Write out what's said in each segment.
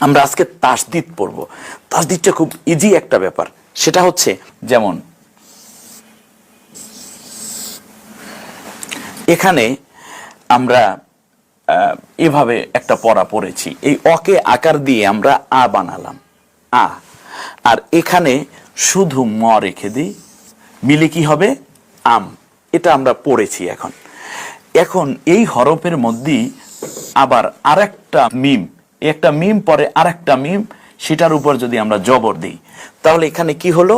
আমরা আজকে তাসদিদ পড়ব। তাসদিদটা খুব ইজি একটা ব্যাপার। সেটা হচ্ছে যেমন এখানে আমরা এভাবে একটা পড়া পড়েছি, এই অকে আকার দিয়ে আমরা আ বানালাম, আ। আর এখানে শুধু ম রেখে দিই, মিলে কি হবে? আম। এটা আমরা পড়েছি। এখন এই হরফের মধ্যেই আবার আরেকটা মিম, একটা মিম পরে আরেকটা মিম, সেটার উপর যদি আমরা জবর দিই তাহলে এখানে কি হলো?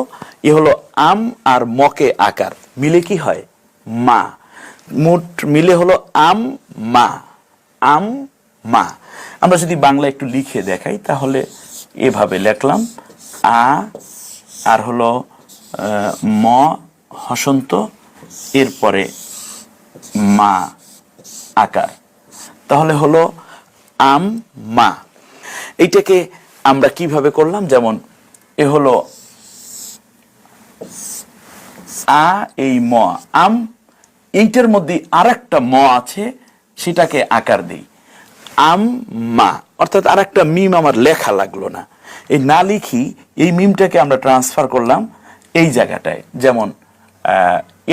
এ হলো আম আর মকে আকার, মিলে কি হয়? মা। মোট মিলে হলো আম মা, আম মা। আমরা যদি বাংলা একটু লিখে দেখাই তাহলে এভাবে লিখলাম, আ আর হলো ম হসন্ত, এরপরে মা আকার, তাহলে হলো আম মা। এইটাকে আমরা কিভাবে করলাম? যেমন এ হলো আ, এই ম, আম, এইটার মধ্যে আরেকটা ম আছে, সেটাকে আকার দিই, আম মা। অর্থাৎ আরেকটা মিম আমার লেখা লাগলো না। এই না লিখি এই মিমটাকে আমরা ট্রান্সফার করলাম এই জায়গাটায়। যেমন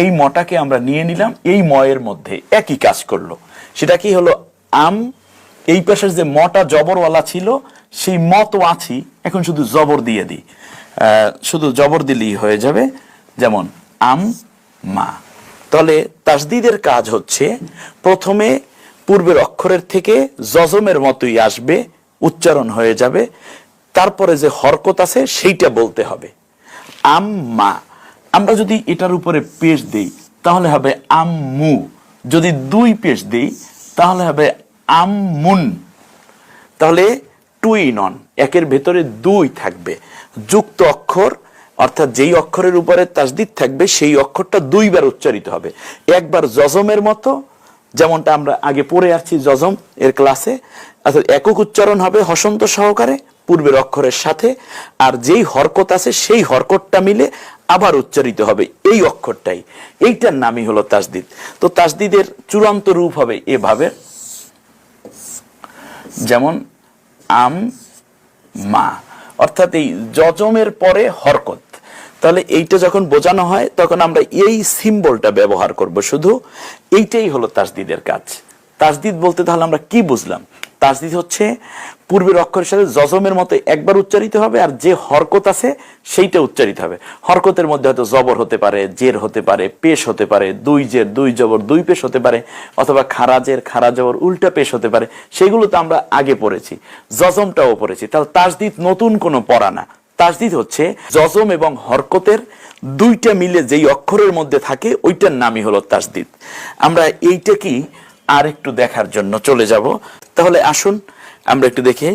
এই মটাকে আমরা নিয়ে নিলাম, এই ময়ের মধ্যে একই কাজ করলো। সেটা কি হলো? আম। এই পাশের যে মটা জবরওয়ালা ছিল সেই ম তো আছি, এখন শুধু জবর দিয়ে দিই, শুধু জবর দিলেই হয়ে যাবে। যেমন আম মা। তাহলে তাসদিদের কাজ হচ্ছে প্রথমে পূর্বের অক্ষরের থেকে জজমের মতোই আসবে, উচ্চারণ হয়ে যাবে, তারপরে যে হরকত আছে সেইটা বলতে হবে, আম মা। আমরা যদি এটার উপরে পেশ দেই তাহলে হবে আম্মু, যদি দুই পেশ দেই তাহলে হবে আমমুন। তাহলে টুই নন, একের ভেতরে দুই থাকবে, যুক্ত অক্ষর, অর্থাৎ যেই অক্ষরের উপরে তাসদিদ থাকবে সেই অক্ষরটা দুইবার উচ্চারিত হবে। একবার জজমের মতো, যেমনটা আমরা আগে পড়ে আসছি জজম এর ক্লাসে, অর্থাৎ একক উচ্চারণ হবে হসন্ত সহকারে পূর্বের অক্ষরের সাথে, আর যেই হরকত আছে সেই হরকতটা মিলে আবার উচ্চারিত হবে এই অক্ষরটাই। এইটার নামই হলো তাসদিদ। তো তাসদিদের চূড়ান্ত রূপ হবে এভাবে, যেমন আম মা, অর্থাৎ এই জজমের পরে হরকত। তাহলে এইটা যখন বোঝানো হয় তখন আমরা এই সিম্বলটা ব্যবহার করব, শুধু এইটাই হলো তাসদিদের কাজ। তাসদিদ বলতে তাহলে আমরা কি বুঝলাম? তাসদিদ হচ্ছে পূর্বের অক্ষরের সাথে জজমের মতো একবার উচ্চারিত হবে, আর যে হরকত আছে সেইটা উচ্চারিত হবে। হরকতের মধ্যে হয়তো জবর হতে পারে, জের হতে পারে, পেশ হতে পারে, দুই জের দুই জবর দুই পেশ হতে পারে, অথবা খারাজের খারা জবর উল্টা পেশ হতে পারে। সেগুলো তো আমরা আগে পড়েছি, জজমটাও পড়েছি। তাহলে তাসদিদ নতুন কোনো পড়া না। তাসদিদ হচ্ছে জজম এবং হরকতের দুইটা মিলে যেই অক্ষরের মধ্যে থাকে ওইটার নামই হলো তাসদিদ। আমরা এইটা কি আর একটু দেখার জন্য চলে যাব। তাহলে আসুন আমরা একটু দেখি,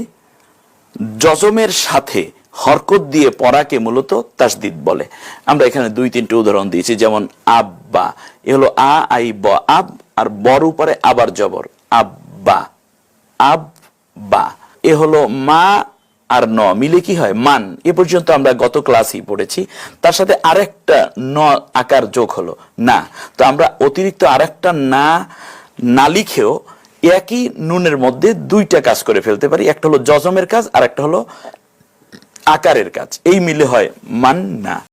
জজমের সাথে হরকত দিয়ে পড়াকে মূলত তাসদিদ বলে। আমরা এখানে দুই তিনটে উদাহরণ দিয়েছি, যেমন আব্বা, এ হলো আ আই ব, আব, আর বর উপরে আবার জবর, আব্বা, আব্বা। এ হলো মা আর ন মিলে কি হয়? মান। এ পর্যন্ত আমরা গত ক্লাসই পড়েছি। তার সাথে আরেকটা ন আকার যোগ হলো না। তো আমরা অতিরিক্ত আরেকটা না না লিখেও একই নুনের মধ্যে দুইটা কাজ করে ফেলতে পারি। একটা হলো জজমের কাজ আর একটা হলো আকারের কাজ। এই মিলে হয় মান না।